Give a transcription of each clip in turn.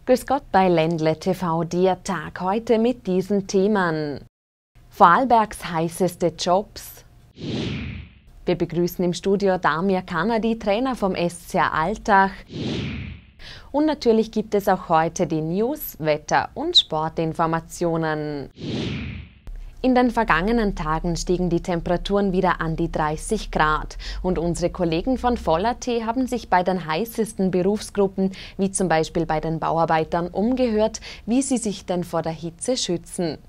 Grüß Gott bei Ländle TV, der Tag heute mit diesen Themen. Vorarlbergs heißeste Jobs. Wir begrüßen im Studio Damir Kanadi, Trainer vom SCA Altach. Und natürlich gibt es auch heute die News, Wetter- und Sportinformationen. In den vergangenen Tagen stiegen die Temperaturen wieder an die 30 Grad und unsere Kollegen von Voller.at haben sich bei den heißesten Berufsgruppen, wie zum Beispiel bei den Bauarbeitern, umgehört, wie sie sich denn vor der Hitze schützen.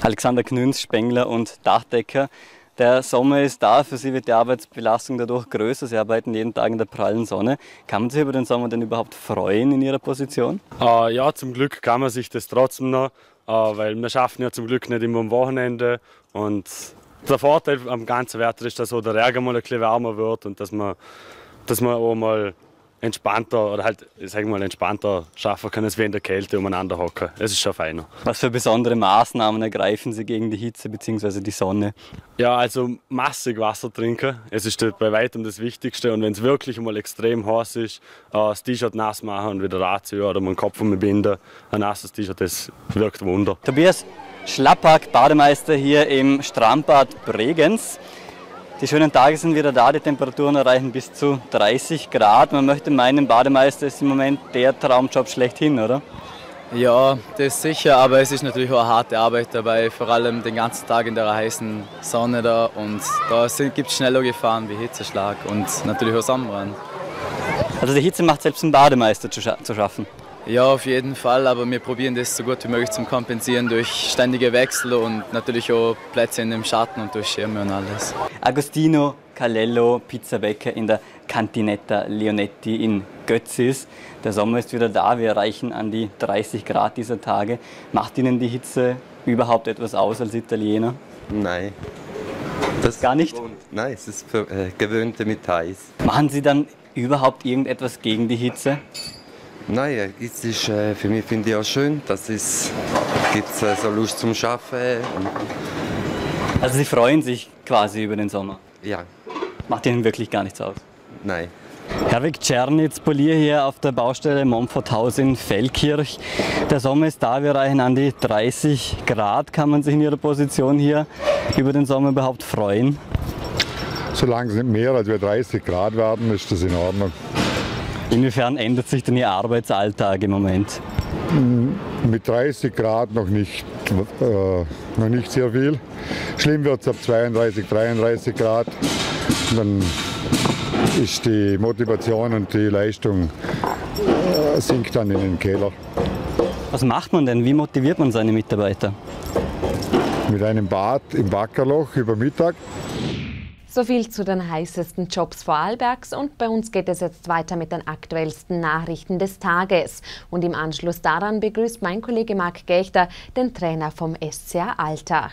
Alexander Knüns, Spengler und Dachdecker. Der Sommer ist da, für Sie wird die Arbeitsbelastung dadurch größer. Sie arbeiten jeden Tag in der prallen Sonne. Kann man sich über den Sommer denn überhaupt freuen in Ihrer Position? Ja, zum Glück kann man sich das trotzdem noch, weil wir schaffen ja zum Glück nicht immer am Wochenende. Und der Vorteil am ganzen Wetter ist, dass auch der Regen mal ein bisschen wärmer wird und dass man auch mal entspannter oder halt, entspannter schaffen kann, als wir in der Kälte umeinander hocken. Es ist schon feiner. Was für besondere Maßnahmen ergreifen Sie gegen die Hitze bzw. die Sonne? Ja, also massig Wasser trinken. Es ist bei weitem das Wichtigste. Und wenn es wirklich mal extrem heiß ist, das T-Shirt nass machen und wieder anziehen oder mal den Kopf umbinden. Ein nasses T-Shirt, das wirkt Wunder. Tobias Schlappack, Bademeister hier im Strandbad Bregenz. Die schönen Tage sind wieder da, die Temperaturen erreichen bis zu 30 Grad. Man möchte meinen, Bademeister ist im Moment der Traumjob schlechthin, oder? Ja, das ist sicher, aber es ist natürlich auch eine harte Arbeit dabei, vor allem den ganzen Tag in der heißen Sonne da. Und da gibt es schneller Gefahren wie Hitzeschlag und natürlich auch Sonnenbrand. Also die Hitze macht selbst einen Bademeister zu schaffen? Ja, auf jeden Fall, aber wir probieren das so gut wie möglich zu kompensieren durch ständige Wechsel und natürlich auch Plätze in dem Schatten und durch Schirme und alles. Agostino Calello, Pizzabäcker in der Cantinetta Leonetti in Götzis. Der Sommer ist wieder da, wir erreichen an die 30 Grad dieser Tage. Macht Ihnen die Hitze überhaupt etwas aus als Italiener? Nein. Das gar nicht? Nein, es ist für Gewöhnte mit heiß. Machen Sie dann überhaupt irgendetwas gegen die Hitze? Nein, es ist für mich finde ich auch schön, dass es gibt so Lust zum Schaffen. Also Sie freuen sich quasi über den Sommer? Ja. Macht Ihnen wirklich gar nichts aus? Nein. Herwig Czernitz, Polier hier auf der Baustelle Momforthaus in Feldkirch. Der Sommer ist da, wir erreichen an die 30 Grad. Kann man sich in Ihrer Position hier über den Sommer überhaupt freuen? Solange es nicht mehr als 30 Grad werden, ist das in Ordnung. Inwiefern ändert sich denn Ihr Arbeitsalltag im Moment? Mit 30 Grad noch nicht sehr viel. Schlimm wird es ab 32, 33 Grad. Dann ist die Motivation und die Leistung sinkt dann in den Keller. Was macht man denn? Wie motiviert man seine Mitarbeiter? Mit einem Bad im Wackerloch über Mittag. So viel zu den heißesten Jobs Vorarlbergs und bei uns geht es jetzt weiter mit den aktuellsten Nachrichten des Tages. Und im Anschluss daran begrüßt mein Kollege Marc Gechter den Trainer vom SCA Altach.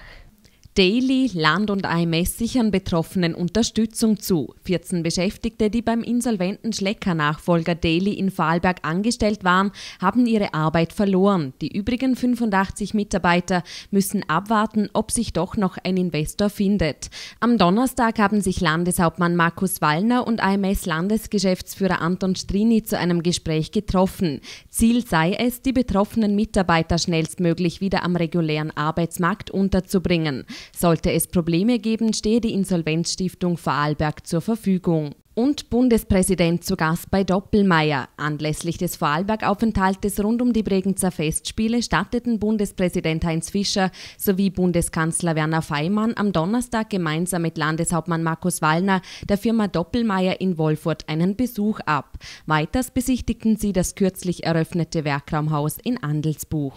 Daily, Land und AMS sichern Betroffenen Unterstützung zu. 14 Beschäftigte, die beim insolventen Schlecker-Nachfolger Daily in Vorarlberg angestellt waren, haben ihre Arbeit verloren. Die übrigen 85 Mitarbeiter müssen abwarten, ob sich doch noch ein Investor findet. Am Donnerstag haben sich Landeshauptmann Markus Wallner und AMS-Landesgeschäftsführer Anton Strini zu einem Gespräch getroffen. Ziel sei es, die betroffenen Mitarbeiter schnellstmöglich wieder am regulären Arbeitsmarkt unterzubringen. Sollte es Probleme geben, stehe die Insolvenzstiftung Vorarlberg zur Verfügung. Und Bundespräsident zu Gast bei Doppelmayr. Anlässlich des Vorarlberg-Aufenthaltes rund um die Bregenzer Festspiele statteten Bundespräsident Heinz Fischer sowie Bundeskanzler Werner Faymann am Donnerstag gemeinsam mit Landeshauptmann Markus Wallner der Firma Doppelmayr in Wolfurt einen Besuch ab. Weiters besichtigten sie das kürzlich eröffnete Werkraumhaus in Andelsbuch.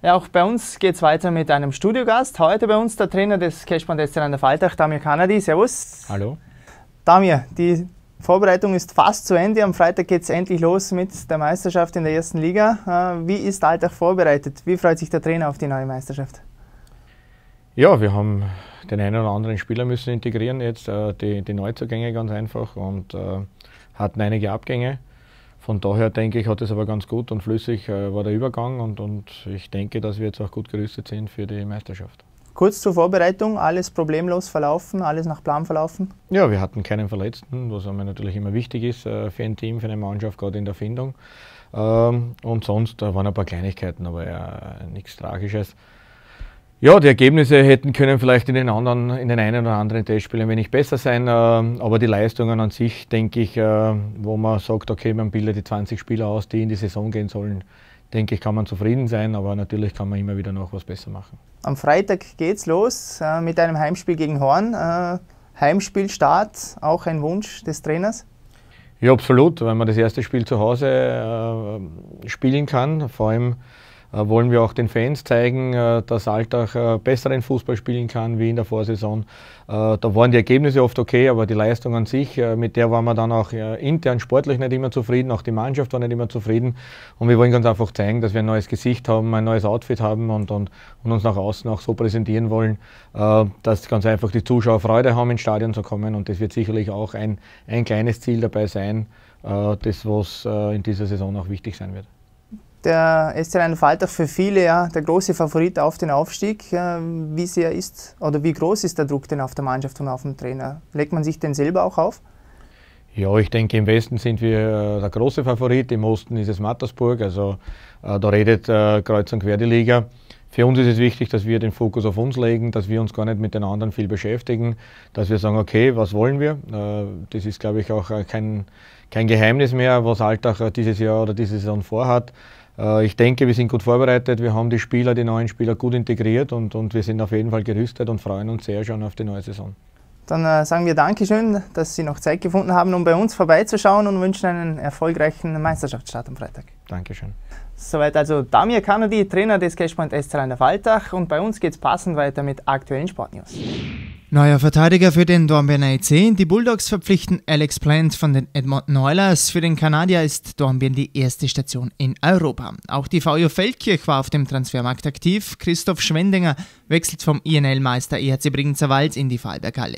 Ja, auch bei uns geht es weiter mit einem Studiogast. Heute bei uns der Trainer des Cashband SC Altach, Damir Kanadi. Servus. Hallo. Damir, die Vorbereitung ist fast zu Ende. Am Freitag geht es endlich los mit der Meisterschaft in der ersten Liga. Wie ist Altach vorbereitet? Wie freut sich der Trainer auf die neue Meisterschaft? Ja, wir haben den einen oder anderen Spieler müssen integrieren, jetzt die Neuzugänge ganz einfach und hatten einige Abgänge. Von daher denke ich, hat es aber ganz gut und flüssig war der Übergang und ich denke, dass wir jetzt auch gut gerüstet sind für die Meisterschaft. Kurz zur Vorbereitung, alles problemlos verlaufen, alles nach Plan verlaufen? Ja, wir hatten keinen Verletzten, was einmal natürlich immer wichtig ist für ein Team, für eine Mannschaft, gerade in der Findung. Und sonst waren ein paar Kleinigkeiten, aber nichts Tragisches. Ja, die Ergebnisse hätten können vielleicht in den einen oder anderen Testspielen ein wenig besser sein, aber die Leistungen an sich, denke ich, wo man sagt, okay, man bildet die 20 Spieler aus, die in die Saison gehen sollen, denke ich, kann man zufrieden sein, aber natürlich kann man immer wieder noch was besser machen. Am Freitag geht's los mit einem Heimspiel gegen Horn. Heimspielstart, auch ein Wunsch des Trainers? Ja, absolut, weil man das erste Spiel zu Hause spielen kann. Vor allem wollen wir auch den Fans zeigen, dass Altach besseren Fußball spielen kann wie in der Vorsaison. Da waren die Ergebnisse oft okay, aber die Leistung an sich, mit der waren wir dann auch intern sportlich nicht immer zufrieden, auch die Mannschaft war nicht immer zufrieden. Und wir wollen ganz einfach zeigen, dass wir ein neues Gesicht haben, ein neues Outfit haben und uns nach außen auch so präsentieren wollen, dass ganz einfach die Zuschauer Freude haben, ins Stadion zu kommen. Und das wird sicherlich auch ein kleines Ziel dabei sein, das was in dieser Saison auch wichtig sein wird. Der SC Rheinland-Pfalz für viele der große Favorit auf den Aufstieg. Wie sehr ist oder wie groß ist der Druck denn auf der Mannschaft und auf den Trainer? Legt man sich den selber auch auf? Ja, ich denke, im Westen sind wir der große Favorit, im Osten ist es Mattersburg, also da redet kreuz und quer die Liga. Für uns ist es wichtig, dass wir den Fokus auf uns legen, dass wir uns gar nicht mit den anderen viel beschäftigen, dass wir sagen, okay, was wollen wir? Das ist, glaube ich, auch kein Geheimnis mehr, was Altach dieses Jahr oder diese Saison vorhat. Ich denke, wir sind gut vorbereitet, wir haben die neuen Spieler gut integriert und wir sind auf jeden Fall gerüstet und freuen uns sehr schon auf die neue Saison. Dann sagen wir Dankeschön, dass Sie noch Zeit gefunden haben, um bei uns vorbeizuschauen und wünschen einen erfolgreichen Meisterschaftsstart am Freitag. Dankeschön. Soweit also Damir Kanadi, Trainer des Cashpoint SC Rheinland-Pfalz, und bei uns geht es passend weiter mit aktuellen Sportnews. Neuer Verteidiger für den Dornbirner EC. Die Bulldogs verpflichten Alex Plant von den Edmonton Oilers. Für den Kanadier ist Dornbirn die erste Station in Europa. Auch die VU Feldkirch war auf dem Transfermarkt aktiv. Christoph Schwendinger wechselt vom INL-Meister EHC Bregenzerwald in die Vorarlberghalle.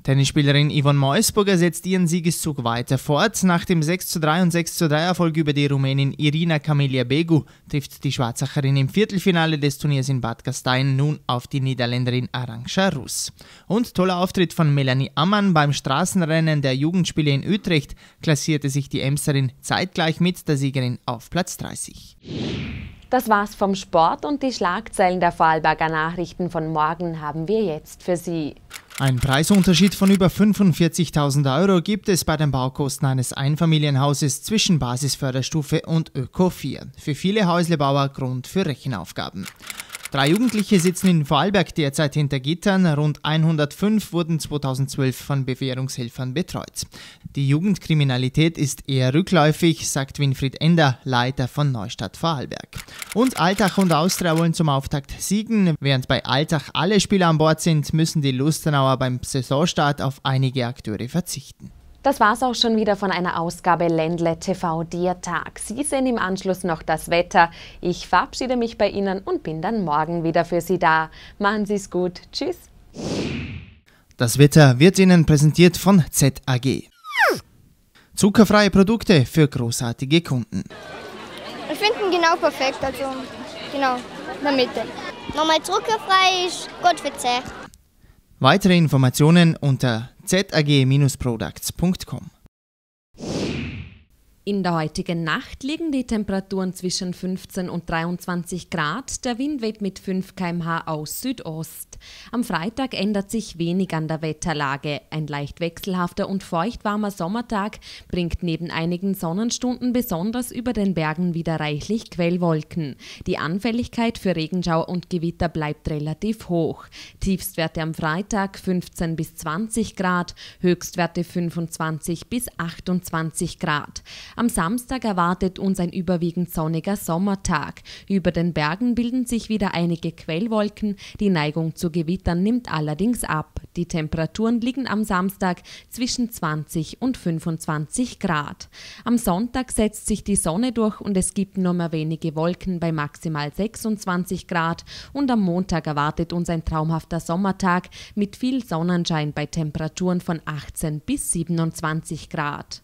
Tennisspielerin Yvonne Meusburger setzt ihren Siegeszug weiter fort. Nach dem 6:3 und 6:3 Erfolg über die Rumänin Irina Camelia Begu trifft die Schwarzacherin im Viertelfinale des Turniers in Bad Gastein nun auf die Niederländerin Arantxa Rus. Und toller Auftritt von Melanie Ammann beim Straßenrennen der Jugendspiele in Utrecht klassierte sich die Emsterin zeitgleich mit der Siegerin auf Platz 30. Das war's vom Sport und die Schlagzeilen der Vorarlberger Nachrichten von morgen haben wir jetzt für Sie. Ein Preisunterschied von über 45.000 € gibt es bei den Baukosten eines Einfamilienhauses zwischen Basisförderstufe und Öko 4. Für viele Häuslebauer Grund für Rechenaufgaben. 3 Jugendliche sitzen in Vorarlberg derzeit hinter Gittern, rund 105 wurden 2012 von Bewährungshelfern betreut. Die Jugendkriminalität ist eher rückläufig, sagt Winfried Ender, Leiter von Neustadt Vorarlberg. Und Altach und Austria wollen zum Auftakt siegen. Während bei Altach alle Spieler an Bord sind, müssen die Lustenauer beim Saisonstart auf einige Akteure verzichten. Das war's auch schon wieder von einer Ausgabe Ländle TV der Tag. Sie sehen im Anschluss noch das Wetter. Ich verabschiede mich bei Ihnen und bin dann morgen wieder für Sie da. Machen Sie's gut. Tschüss. Das Wetter wird Ihnen präsentiert von ZAG. Zuckerfreie Produkte für großartige Kunden. Ich finde ihn genau perfekt, also genau in der Mitte. Nochmal zuckerfrei ist gut für die Zähne. Weitere Informationen unter zag-products.com. In der heutigen Nacht liegen die Temperaturen zwischen 15 und 23 Grad. Der Wind weht mit 5 km/h aus Südost. Am Freitag ändert sich wenig an der Wetterlage. Ein leicht wechselhafter und feuchtwarmer Sommertag bringt neben einigen Sonnenstunden besonders über den Bergen wieder reichlich Quellwolken. Die Anfälligkeit für Regenschauer und Gewitter bleibt relativ hoch. Tiefstwerte am Freitag 15 bis 20 Grad, Höchstwerte 25 bis 28 Grad. Am Samstag erwartet uns ein überwiegend sonniger Sommertag. Über den Bergen bilden sich wieder einige Quellwolken. Die Neigung zu Gewittern nimmt allerdings ab. Die Temperaturen liegen am Samstag zwischen 20 und 25 Grad. Am Sonntag setzt sich die Sonne durch und es gibt nur mehr wenige Wolken bei maximal 26 Grad. Und am Montag erwartet uns ein traumhafter Sommertag mit viel Sonnenschein bei Temperaturen von 18 bis 27 Grad.